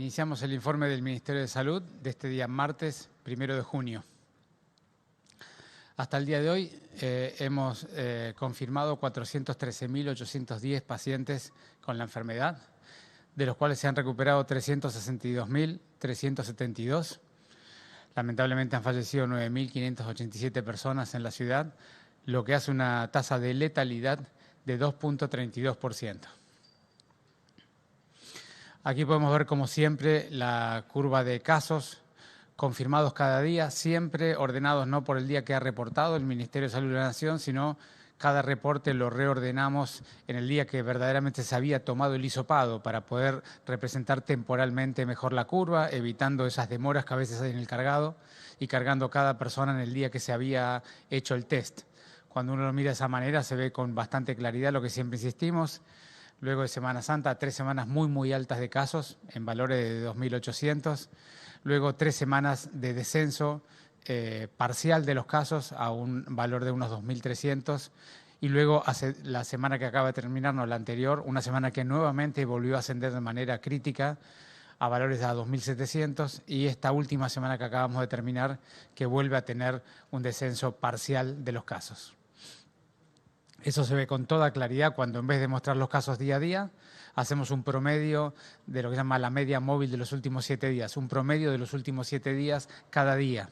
Iniciamos el informe del Ministerio de Salud de este día martes 1 de junio. Hasta el día de hoy hemos confirmado 413.810 pacientes con la enfermedad, de los cuales se han recuperado 362.372. Lamentablemente han fallecido 9.587 personas en la ciudad, lo que hace una tasa de letalidad de 2.32%. Aquí podemos ver, como siempre, la curva de casos confirmados cada día, siempre ordenados no por el día que ha reportado el Ministerio de Salud de la Nación, sino cada reporte lo reordenamos en el día que verdaderamente se había tomado el hisopado para poder representar temporalmente mejor la curva, evitando esas demoras que a veces hay en el cargado y cargando cada persona en el día que se había hecho el test. Cuando uno lo mira de esa manera se ve con bastante claridad lo que siempre insistimos. Luego de Semana Santa, 3 semanas muy altas de casos, en valores de 2.800. Luego 3 semanas de descenso parcial de los casos a un valor de unos 2.300. Y luego la semana que acaba de terminarnos, la anterior, una semana que nuevamente volvió a ascender de manera crítica a valores de 2.700. Y esta última semana que acabamos de terminar, que vuelve a tener un descenso parcial de los casos. Eso se ve con toda claridad cuando, en vez de mostrar los casos día a día, hacemos un promedio de lo que se llama la media móvil de los últimos 7 días, un promedio de los últimos 7 días cada día.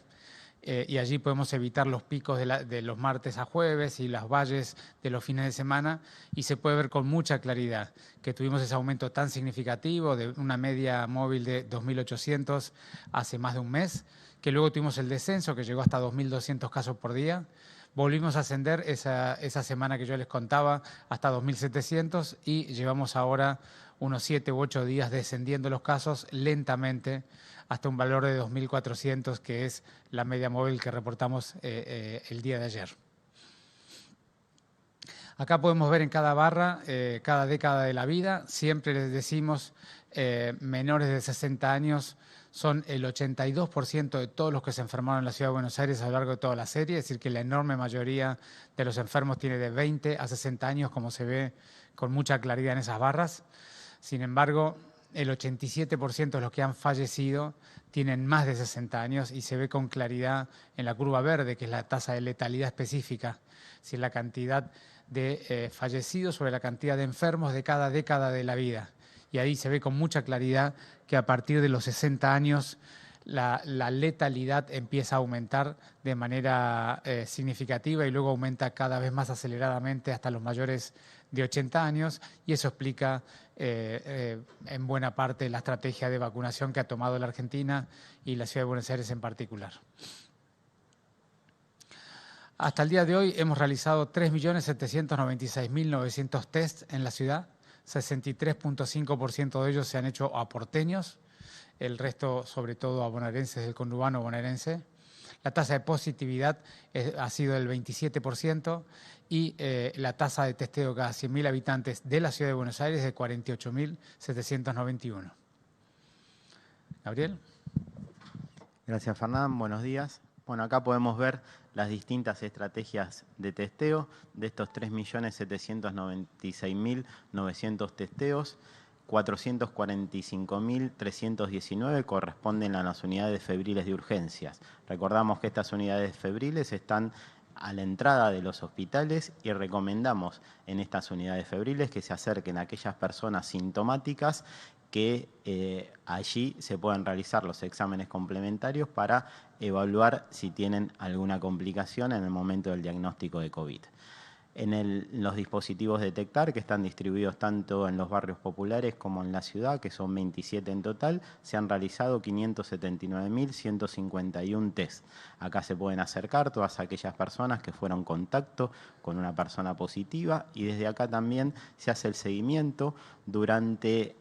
Y allí podemos evitar los picos de los martes a jueves y las valles de los fines de semana, y se puede ver con mucha claridad que tuvimos ese aumento tan significativo de una media móvil de 2.800 hace más de un mes, que luego tuvimos el descenso que llegó hasta 2.200 casos por día. Volvimos a ascender esa semana que yo les contaba hasta 2.700 y llevamos ahora unos 7 u 8 días descendiendo los casos lentamente hasta un valor de 2.400, que es la media móvil que reportamos el día de ayer. Acá podemos ver en cada barra, cada década de la vida, siempre les decimos menores de 60 años, son el 82% de todos los que se enfermaron en la Ciudad de Buenos Aires a lo largo de toda la serie, es decir, que la enorme mayoría de los enfermos tiene de 20 a 60 años, como se ve con mucha claridad en esas barras. Sin embargo, el 87% de los que han fallecido tienen más de 60 años y se ve con claridad en la curva verde, que es la tasa de letalidad específica, es decir, la cantidad de fallecidos sobre la cantidad de enfermos de cada década de la vida. Y ahí se ve con mucha claridad que a partir de los 60 años la letalidad empieza a aumentar de manera significativa y luego aumenta cada vez más aceleradamente hasta los mayores de 80 años, y eso explica en buena parte la estrategia de vacunación que ha tomado la Argentina y la Ciudad de Buenos Aires en particular. Hasta el día de hoy hemos realizado 3.796.900 tests en la ciudad. 63.5% de ellos se han hecho a porteños, el resto sobre todo a bonaerenses del conurbano bonaerense. La tasa de positividad ha sido del 27% y la tasa de testeo cada 100.000 habitantes de la Ciudad de Buenos Aires es de 48.791. Gabriel. Gracias, Fernán. Buenos días. Bueno, acá podemos ver las distintas estrategias de testeo de estos 3.796.900 testeos. 445.319 corresponden a las unidades febriles de urgencias. Recordamos que estas unidades febriles están a la entrada de los hospitales y recomendamos en estas unidades febriles que se acerquen a aquellas personas sintomáticas que allí se puedan realizar los exámenes complementarios para evaluar si tienen alguna complicación en el momento del diagnóstico de COVID. En los dispositivos detectar, que están distribuidos tanto en los barrios populares como en la ciudad, que son 27 en total, se han realizado 579.151 test. Acá se pueden acercar todas aquellas personas que fueron contacto con una persona positiva, y desde acá también se hace el seguimiento durante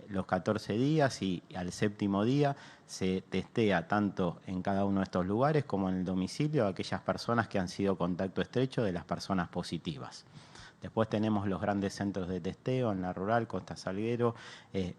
los 14 días, y al 7º día se testea tanto en cada uno de estos lugares como en el domicilio a aquellas personas que han sido contacto estrecho de las personas positivas. Después tenemos los grandes centros de testeo en la rural, Costa Salguero,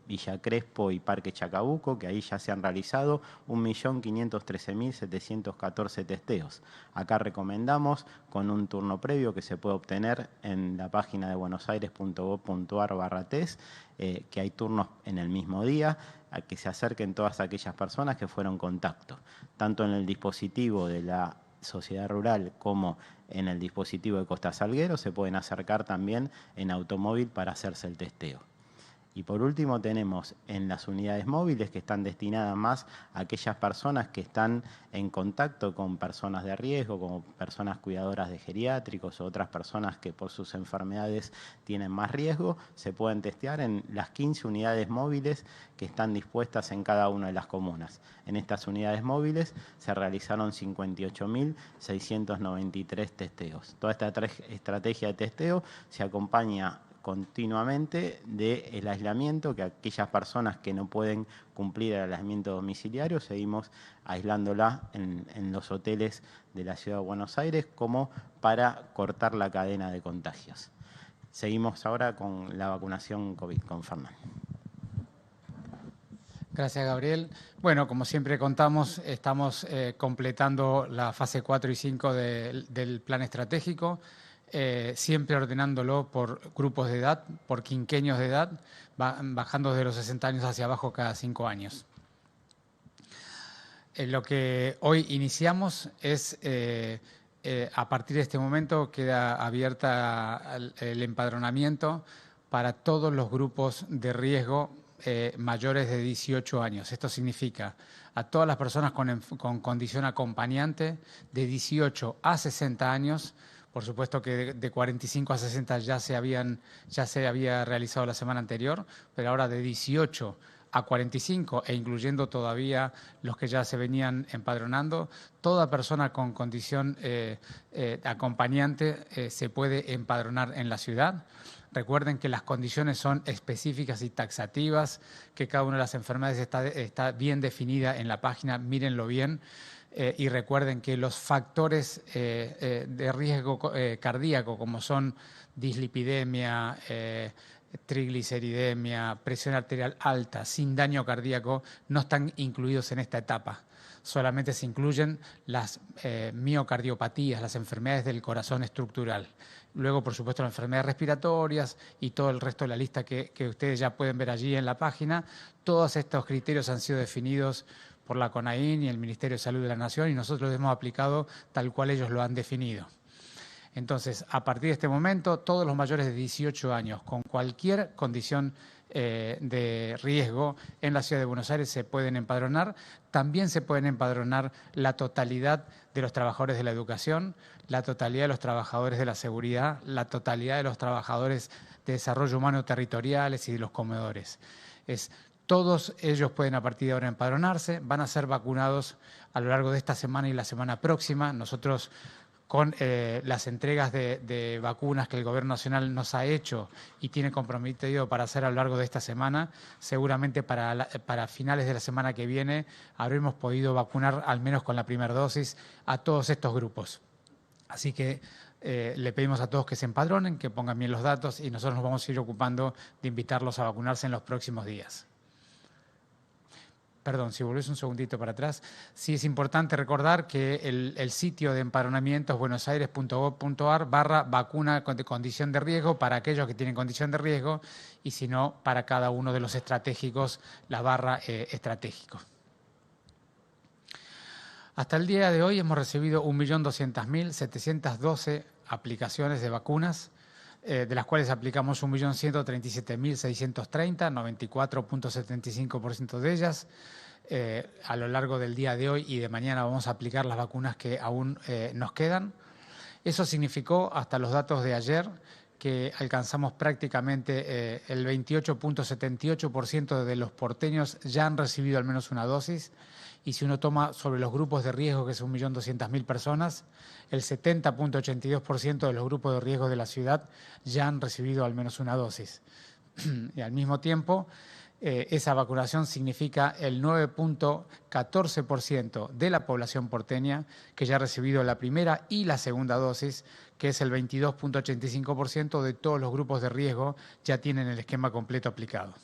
Villa Crespo y Parque Chacabuco, que ahí ya se han realizado 1.513.714 testeos. Acá recomendamos con un turno previo que se puede obtener en la página de buenosaires.gov.ar/test, que hay turnos en el mismo día, a que se acerquen todas aquellas personas que fueron contacto, tanto en el dispositivo de la Sociedad Rural como en el dispositivo de Costa Salguero, se pueden acercar también en automóvil para hacerse el testeo. Y por último tenemos en las unidades móviles que están destinadas más a aquellas personas que están en contacto con personas de riesgo, como personas cuidadoras de geriátricos o otras personas que por sus enfermedades tienen más riesgo, se pueden testear en las 15 unidades móviles que están dispuestas en cada una de las comunas. En estas unidades móviles se realizaron 58.693 testeos. Toda esta estrategia de testeo se acompaña continuamente del aislamiento, que aquellas personas que no pueden cumplir el aislamiento domiciliario, seguimos aislándola en los hoteles de la Ciudad de Buenos Aires como para cortar la cadena de contagios. Seguimos ahora con la vacunación COVID, con Fernán. Gracias, Gabriel. Bueno, como siempre contamos, estamos completando la fase 4 y 5 del plan estratégico. Siempre ordenándolo por grupos de edad, por quinquenios de edad, bajando de los 60 años hacia abajo cada 5 años. Lo que hoy iniciamos es, a partir de este momento, queda abierta el empadronamiento para todos los grupos de riesgo mayores de 18 años. Esto significa a todas las personas con condición acompañante de 18 a 60 años. Por supuesto que de 45 a 60 ya se había realizado la semana anterior, pero ahora de 18 a 45 e incluyendo todavía los que ya se venían empadronando, toda persona con condición acompañante se puede empadronar en la ciudad. Recuerden que las condiciones son específicas y taxativas, que cada una de las enfermedades está bien definida en la página, mírenlo bien. Y recuerden que los factores de riesgo cardíaco, como son dislipidemia, trigliceridemia, presión arterial alta, sin daño cardíaco, no están incluidos en esta etapa. Solamente se incluyen las miocardiopatías, las enfermedades del corazón estructural. Luego, por supuesto, las enfermedades respiratorias y todo el resto de la lista que ustedes ya pueden ver allí en la página. Todos estos criterios han sido definidos por la CONAIN y el Ministerio de Salud de la Nación, y nosotros los hemos aplicado tal cual ellos lo han definido. Entonces, a partir de este momento, todos los mayores de 18 años con cualquier condición de riesgo en la Ciudad de Buenos Aires se pueden empadronar. También se pueden empadronar la totalidad de los trabajadores de la educación, la totalidad de los trabajadores de la seguridad, la totalidad de los trabajadores de desarrollo humano territoriales y de los comedores. Todos ellos pueden a partir de ahora empadronarse, van a ser vacunados a lo largo de esta semana y la semana próxima. Nosotros, con las entregas de vacunas que el Gobierno Nacional nos ha hecho y tiene comprometido para hacer a lo largo de esta semana, seguramente para finales de la semana que viene habremos podido vacunar al menos con la primera dosis a todos estos grupos. Así que le pedimos a todos que se empadronen, que pongan bien los datos y nosotros nos vamos a ir ocupando de invitarlos a vacunarse en los próximos días. Perdón, si volvés un segundito para atrás. Sí es importante recordar que el sitio de empadronamiento es buenosaires.gov.ar/vacuna de condición de riesgo para aquellos que tienen condición de riesgo y si no, para cada uno de los estratégicos, la barra estratégico. Hasta el día de hoy hemos recibido 1.200.712 aplicaciones de vacunas, de las cuales aplicamos 1.137.630, 94.75% de ellas. A lo largo del día de hoy y de mañana vamos a aplicar las vacunas que aún nos quedan. Eso significó, hasta los datos de ayer, que alcanzamos prácticamente el 28.78% de los porteños ya han recibido al menos una dosis. Y si uno toma sobre los grupos de riesgo, que son 1.200.000 personas, el 70.82% de los grupos de riesgo de la ciudad ya han recibido al menos una dosis. Y al mismo tiempo, esa vacunación significa el 9.14% de la población porteña que ya ha recibido la primera y la segunda dosis, que es el 22.85% de todos los grupos de riesgo ya tienen el esquema completo aplicado.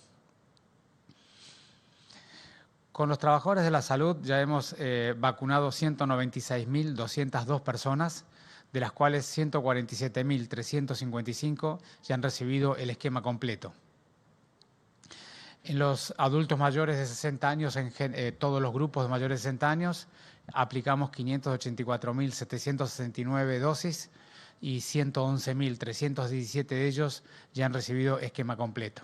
Con los trabajadores de la salud ya hemos vacunado 196.202 personas, de las cuales 147.355 ya han recibido el esquema completo. En los adultos mayores de 60 años, en todos los grupos de mayores de 60 años, aplicamos 584.769 dosis y 111.317 de ellos ya han recibido esquema completo.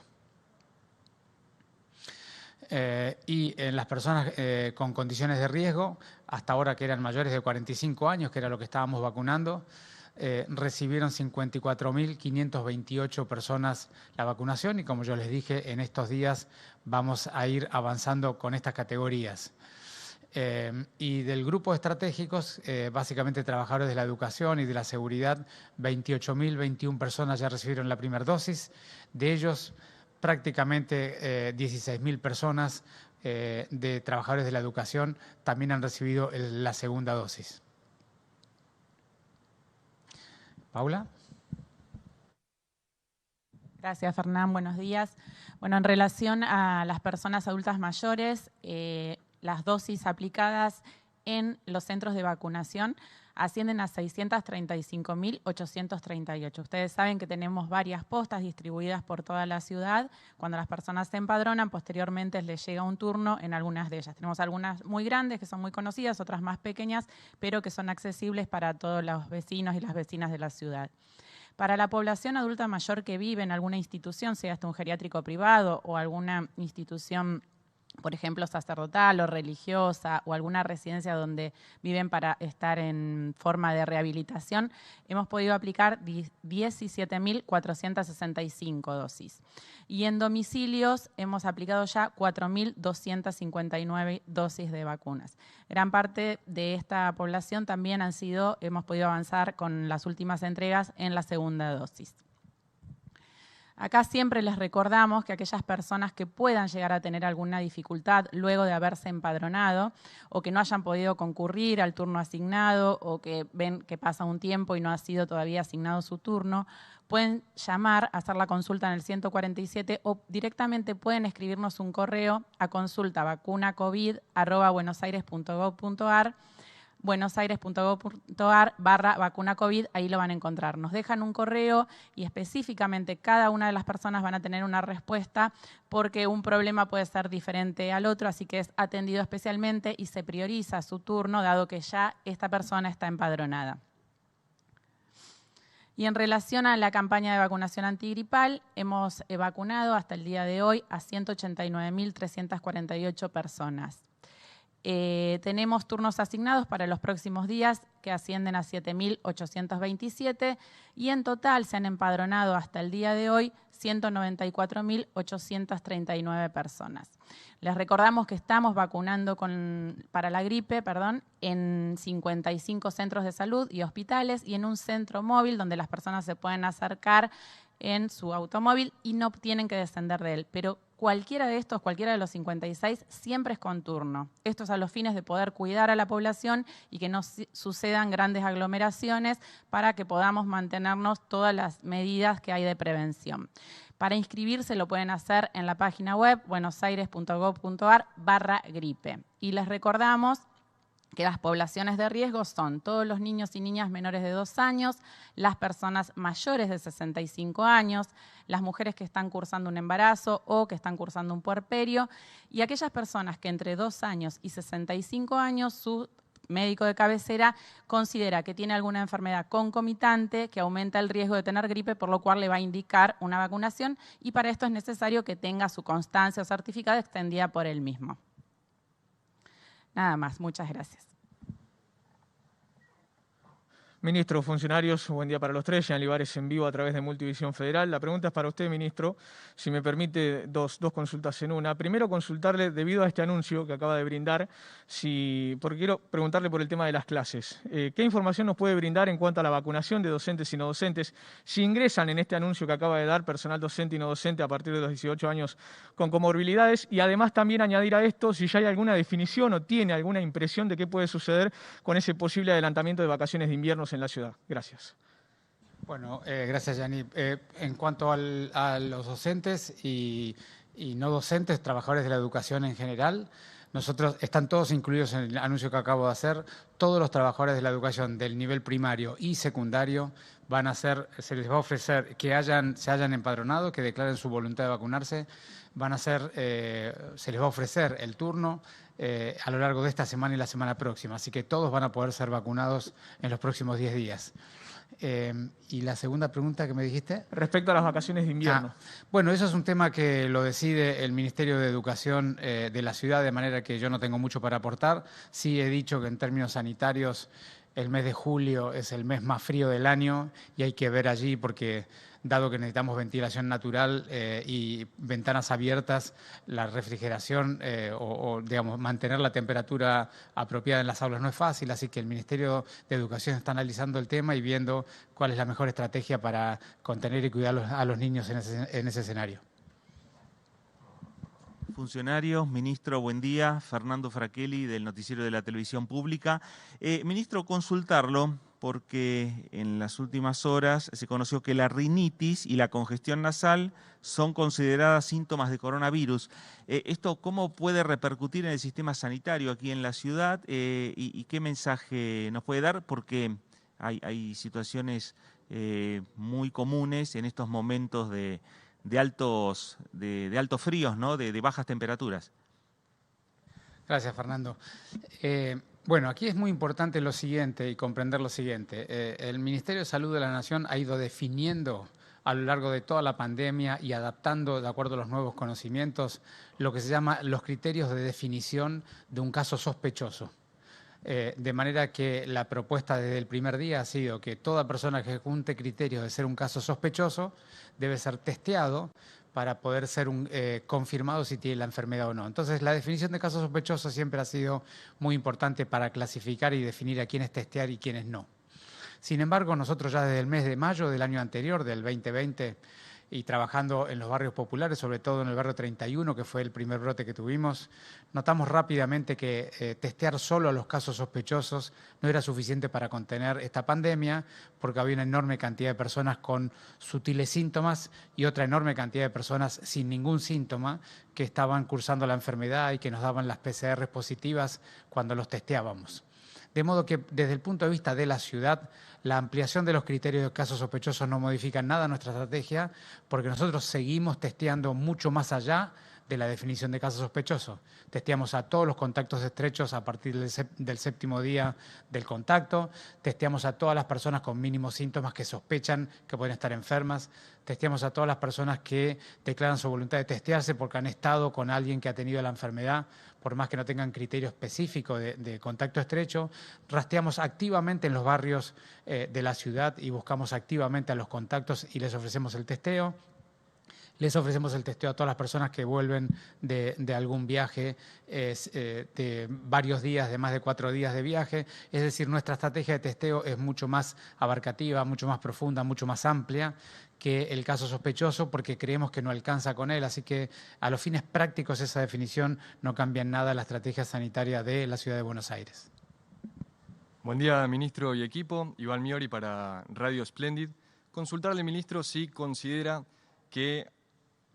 Y en las personas con condiciones de riesgo, hasta ahora que eran mayores de 45 años, que era lo que estábamos vacunando, recibieron 54.528 personas la vacunación y como yo les dije, en estos días vamos a ir avanzando con estas categorías. Y del grupo de estratégicos, básicamente trabajadores de la educación y de la seguridad, 28.021 personas ya recibieron la primera dosis, de ellos prácticamente 16.000 personas de trabajadores de la educación también han recibido la segunda dosis. Paula. Gracias, Fernán. Buenos días. Bueno, en relación a las personas adultas mayores, las dosis aplicadas en los centros de vacunación ascienden a 635.838. Ustedes saben que tenemos varias postas distribuidas por toda la ciudad. Cuando las personas se empadronan, posteriormente les llega un turno en algunas de ellas. Tenemos algunas muy grandes, que son muy conocidas, otras más pequeñas, pero que son accesibles para todos los vecinos y las vecinas de la ciudad. Para la población adulta mayor que vive en alguna institución, sea un geriátrico privado o alguna institución, por ejemplo, sacerdotal o religiosa o alguna residencia donde viven para estar en forma de rehabilitación, hemos podido aplicar 17.465 dosis. Y en domicilios hemos aplicado ya 4.259 dosis de vacunas. Gran parte de esta población también hemos podido avanzar con las últimas entregas en la segunda dosis. Acá siempre les recordamos que aquellas personas que puedan llegar a tener alguna dificultad luego de haberse empadronado o que no hayan podido concurrir al turno asignado o que ven que pasa un tiempo y no ha sido todavía asignado su turno, pueden llamar, hacer la consulta en el 147 o directamente pueden escribirnos un correo a consultaVacunaCovid@buenosaires.gov.ar buenosaires.gov.ar/vacunacovid, ahí lo van a encontrar. Nos dejan un correo y específicamente cada una de las personas van a tener una respuesta porque un problema puede ser diferente al otro, así que es atendido especialmente y se prioriza su turno dado que ya esta persona está empadronada. Y en relación a la campaña de vacunación antigripal, hemos vacunado hasta el día de hoy a 189.348 personas. Tenemos turnos asignados para los próximos días que ascienden a 7.827 y en total se han empadronado hasta el día de hoy 194.839 personas. Les recordamos que estamos vacunando para la gripe, en 55 centros de salud y hospitales y en un centro móvil donde las personas se pueden acercar en su automóvil y no tienen que descender de él. Pero cualquiera de los 56, siempre es con turno. Esto es a los fines de poder cuidar a la población y que no sucedan grandes aglomeraciones para que podamos mantenernos todas las medidas que hay de prevención. Para inscribirse lo pueden hacer en la página web buenosaires.gov.ar/gripe. Y les recordamos que las poblaciones de riesgo son todos los niños y niñas menores de 2 años, las personas mayores de 65 años, las mujeres que están cursando un embarazo o que están cursando un puerperio y aquellas personas que entre 2 años y 65 años su médico de cabecera considera que tiene alguna enfermedad concomitante que aumenta el riesgo de tener gripe, por lo cual le va a indicar una vacunación y para esto es necesario que tenga su constancia o certificado extendida por él mismo. Nada más, muchas gracias. Ministro, funcionarios, buen día para los tres. Jean Olivares en vivo a través de Multivisión Federal. La pregunta es para usted, ministro. Si me permite, dos consultas en una. Primero, consultarle, debido a este anuncio que acaba de brindar, porque quiero preguntarle por el tema de las clases. ¿Qué información nos puede brindar en cuanto a la vacunación de docentes y no docentes? Si ingresan en este anuncio que acaba de dar personal docente y no docente a partir de los 18 años con comorbilidades. Y además también añadir a esto si ya hay alguna definición o tiene alguna impresión de qué puede suceder con ese posible adelantamiento de vacaciones de invierno en la ciudad. Gracias. Bueno, gracias, Yanni. En cuanto a los docentes y no docentes, trabajadores de la educación en general, están todos incluidos en el anuncio que acabo de hacer. Todos los trabajadores de la educación del nivel primario y secundario se les va a ofrecer que se hayan empadronado, que declaren su voluntad de vacunarse. Se les va a ofrecer el turno a lo largo de esta semana y la semana próxima. Así que todos van a poder ser vacunados en los próximos 10 días. ¿Y la segunda pregunta que me dijiste? Respecto a las vacaciones de invierno. Bueno, eso es un tema que lo decide el Ministerio de Educación de la ciudad, de manera que yo no tengo mucho para aportar. Sí he dicho que en términos sanitarios el mes de julio es el mes más frío del año y hay que ver allí porque dado que necesitamos ventilación natural y ventanas abiertas, la refrigeración digamos, mantener la temperatura apropiada en las aulas no es fácil, así que el Ministerio de Educación está analizando el tema y viendo cuál es la mejor estrategia para contener y cuidar a los niños en ese escenario. Funcionarios, ministro, buen día. Fernando Fraquelli, del Noticiero de la Televisión Pública. Ministro, consultarlo porque en las últimas horas se conoció que la rinitis y la congestión nasal son consideradas síntomas de coronavirus. ¿Esto cómo puede repercutir en el sistema sanitario aquí en la ciudad y qué mensaje nos puede dar? Porque hay situaciones muy comunes en estos momentos de altos fríos, ¿no? de bajas temperaturas. Gracias, Fernando. Bueno, aquí es muy importante lo siguiente y comprender lo siguiente. El Ministerio de Salud de la Nación ha ido definiendo a lo largo de toda la pandemia y adaptando, de acuerdo a los nuevos conocimientos, lo que se llama los criterios de definición de un caso sospechoso. De manera que la propuesta desde el primer día ha sido que toda persona que junte criterios de ser un caso sospechoso debe ser testeado para poder ser confirmado si tiene la enfermedad o no. Entonces, la definición de caso sospechoso siempre ha sido muy importante para clasificar y definir a quiénes testear y quiénes no. Sin embargo, nosotros ya desde el mes de mayo del año anterior, del 2020, y trabajando en los barrios populares, sobre todo en el barrio 31, que fue el primer brote que tuvimos, notamos rápidamente que testear solo a los casos sospechosos no era suficiente para contener esta pandemia, porque había una enorme cantidad de personas con sutiles síntomas y otra enorme cantidad de personas sin ningún síntoma que estaban cursando la enfermedad y que nos daban las PCR positivas cuando los testeábamos. De modo que desde el punto de vista de la ciudad, la ampliación de los criterios de casos sospechosos no modifica nada nuestra estrategia, porque nosotros seguimos testeando mucho más allá de la definición de casos sospechosos. Testeamos a todos los contactos estrechos a partir del séptimo día del contacto, testeamos a todas las personas con mínimos síntomas que sospechan que pueden estar enfermas, testeamos a todas las personas que declaran su voluntad de testearse porque han estado con alguien que ha tenido la enfermedad, por más que no tengan criterio específico de contacto estrecho. Rastreamos activamente en los barrios de la ciudad y buscamos activamente a los contactos y les ofrecemos el testeo. Les ofrecemos el testeo a todas las personas que vuelven de algún viaje, de varios días, de más de 4 días de viaje. Es decir, nuestra estrategia de testeo es mucho más abarcativa, mucho más profunda, mucho más amplia que el caso sospechoso, porque creemos que no alcanza con él. Así que a los fines prácticos esa definición no cambia en nada la estrategia sanitaria de la Ciudad de Buenos Aires. Buen día, ministro y equipo. Iván Miori para Radio Splendid. Consultarle, ministro, si considera que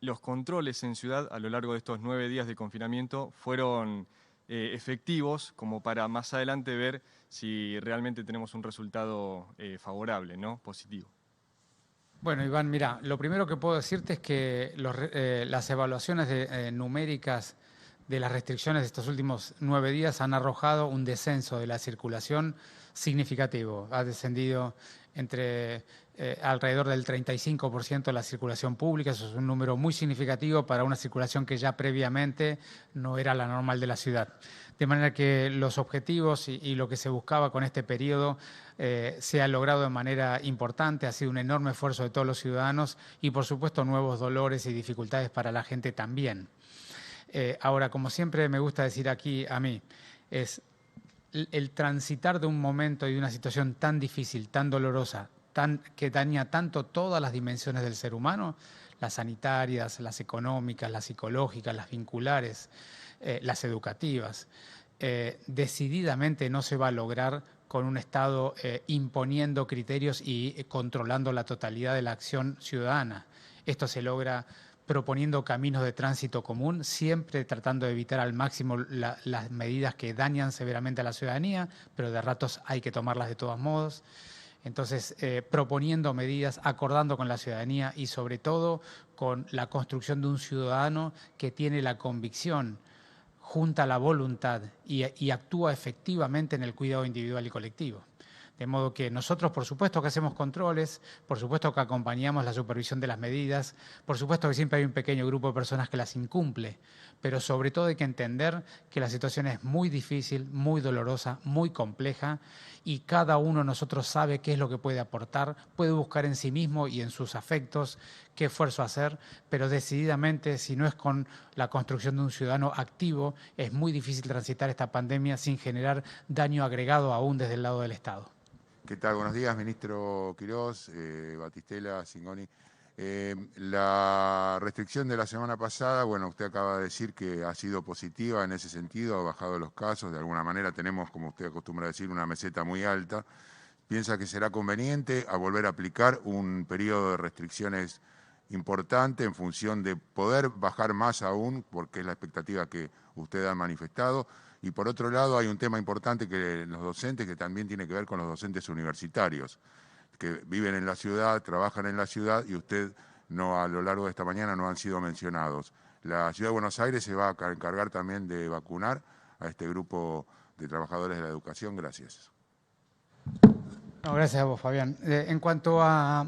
los controles en ciudad a lo largo de estos 9 días de confinamiento fueron efectivos como para más adelante ver si realmente tenemos un resultado favorable, ¿no? Positivo. Bueno, Iván, mira, lo primero que puedo decirte es que las evaluaciones numéricas de las restricciones de estos últimos 9 días han arrojado un descenso de la circulación significativo. Ha descendido alrededor del 35% de la circulación pública. Eso es un número muy significativo para una circulación que ya previamente no era la normal de la ciudad. De manera que los objetivos y lo que se buscaba con este periodo se ha logrado de manera importante. Ha sido un enorme esfuerzo de todos los ciudadanos y, por supuesto, nuevos dolores y dificultades para la gente también. Ahora, como siempre me gusta decir aquí a mí, es el transitar de un momento y de una situación tan difícil, tan dolorosa, que daña tanto todas las dimensiones del ser humano, las sanitarias, las económicas, las psicológicas, las vinculares, las educativas. Decididamente no se va a lograr con un Estado imponiendo criterios y controlando la totalidad de la acción ciudadana. Esto se logra proponiendo caminos de tránsito común, siempre tratando de evitar al máximo las medidas que dañan severamente a la ciudadanía, pero de ratos hay que tomarlas de todos modos. Entonces, proponiendo medidas, acordando con la ciudadanía y sobre todo con la construcción de un ciudadano que tiene la convicción, junta la voluntad y actúa efectivamente en el cuidado individual y colectivo. De modo que nosotros, por supuesto que hacemos controles, por supuesto que acompañamos la supervisión de las medidas, por supuesto que siempre hay un pequeño grupo de personas que las incumple, pero sobre todo hay que entender que la situación es muy difícil, muy dolorosa, muy compleja y cada uno de nosotros sabe qué es lo que puede aportar, puede buscar en sí mismo y en sus afectos qué esfuerzo hacer, pero decididamente, si no es con la construcción de un ciudadano activo, es muy difícil transitar esta pandemia sin generar daño agregado aún desde el lado del Estado. ¿Qué tal? Buenos días, ministro Quirós, Batistela, Cingoni. La restricción de la semana pasada, bueno, usted acaba de decir que ha sido positiva en ese sentido, ha bajado los casos, de alguna manera tenemos, como usted acostumbra a decir, una meseta muy alta. ¿Piensa que será conveniente a volver a aplicar un periodo de restricciones importante en función de poder bajar más aún, porque es la expectativa que usted ha manifestado? Y por otro lado hay un tema importante que los docentes, que también tiene que ver con los docentes universitarios, que viven en la ciudad, trabajan en la ciudad y usted no, a lo largo de esta mañana no han sido mencionados. La Ciudad de Buenos Aires se va a encargar también de vacunar a este grupo de trabajadores de la educación. Gracias. No, gracias a vos, Fabián. En cuanto a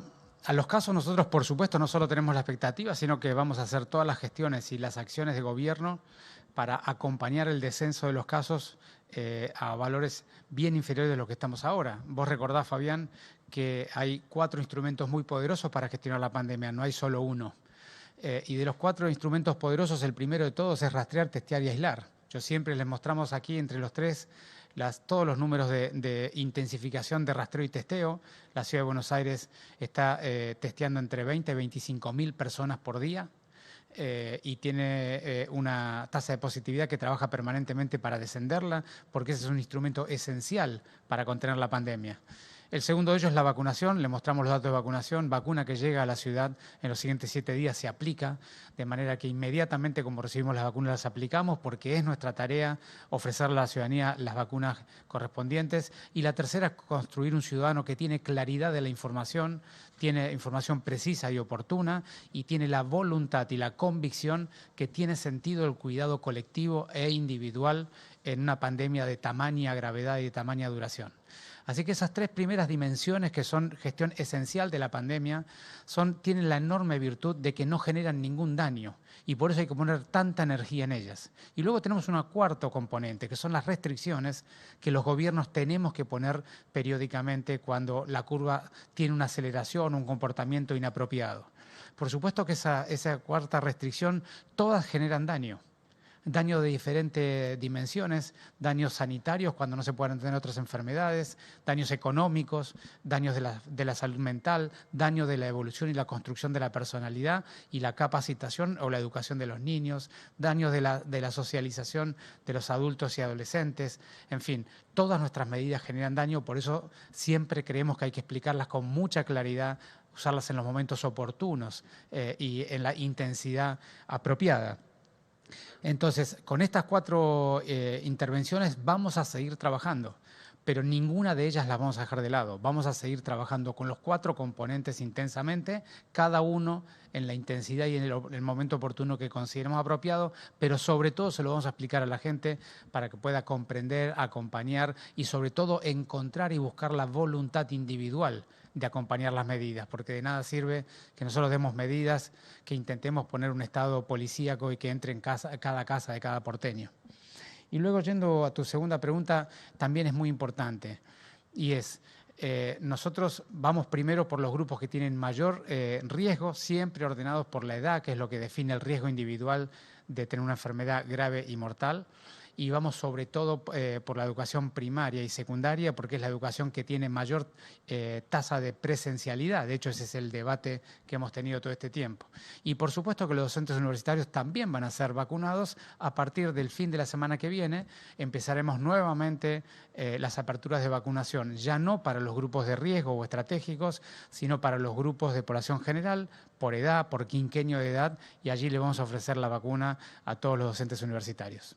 los casos, nosotros por supuesto no solo tenemos la expectativa, sino que vamos a hacer todas las gestiones y las acciones de gobierno para acompañar el descenso de los casos a valores bien inferiores de lo que estamos ahora. Vos recordás, Fabián, que hay 4 instrumentos muy poderosos para gestionar la pandemia, no hay solo uno. Y de los 4 instrumentos poderosos, el primero de todos es rastrear, testear y aislar. Yo siempre les mostramos aquí entre los 3 todos los números de intensificación de rastreo y testeo. La Ciudad de Buenos Aires está testeando entre 20 y 25.000 personas por día. Y tiene una tasa de positividad que trabaja permanentemente para descenderla, porque ese es un instrumento esencial para contener la pandemia. El segundo de ellos es la vacunación. Le mostramos los datos de vacunación. Vacuna que llega a la ciudad en los siguientes 7 días se aplica, de manera que inmediatamente como recibimos las vacunas las aplicamos, porque es nuestra tarea ofrecerle a la ciudadanía las vacunas correspondientes. Y la tercera es construir un ciudadano que tiene claridad de la información, tiene información precisa y oportuna y tiene la voluntad y la convicción que tiene sentido el cuidado colectivo e individual en una pandemia de tamaña gravedad y de tamaña duración. Así que esas 3 primeras dimensiones, que son gestión esencial de la pandemia, tienen la enorme virtud de que no generan ningún daño y por eso hay que poner tanta energía en ellas. Y luego tenemos un cuarto componente, que son las restricciones que los gobiernos tenemos que poner periódicamente cuando la curva tiene una aceleración o un comportamiento inapropiado. Por supuesto que esa cuarta restricción, todas generan daño. Daño de diferentes dimensiones, daños sanitarios cuando no se pueden tener otras enfermedades, daños económicos, daños de la salud mental, daño de la evolución y la construcción de la personalidad y la capacitación o la educación de los niños, daños de la socialización de los adultos y adolescentes. En fin, todas nuestras medidas generan daño, por eso siempre creemos que hay que explicarlas con mucha claridad, usarlas en los momentos oportunos y en la intensidad apropiada. Entonces, con estas 4 intervenciones vamos a seguir trabajando, pero ninguna de ellas las vamos a dejar de lado. Vamos a seguir trabajando con los 4 componentes intensamente, cada uno en la intensidad y en el momento oportuno que consideremos apropiado, pero sobre todo se lo vamos a explicar a la gente para que pueda comprender, acompañar y sobre todo encontrar y buscar la voluntad individual de acompañar las medidas, porque de nada sirve que nosotros demos medidas, que intentemos poner un estado policíaco y que entre en cada casa de cada porteño. Y luego, yendo a tu segunda pregunta, también es muy importante, y es, nosotros vamos primero por los grupos que tienen mayor riesgo, siempre ordenados por la edad, que es lo que define el riesgo individual de tener una enfermedad grave y mortal. Y vamos sobre todo por la educación primaria y secundaria, porque es la educación que tiene mayor tasa de presencialidad. De hecho, ese es el debate que hemos tenido todo este tiempo. Y por supuesto que los docentes universitarios también van a ser vacunados. A partir del fin de la semana que viene empezaremos nuevamente las aperturas de vacunación, ya no para los grupos de riesgo o estratégicos, sino para los grupos de población general, por edad, por quinquenio de edad, y allí le vamos a ofrecer la vacuna a todos los docentes universitarios.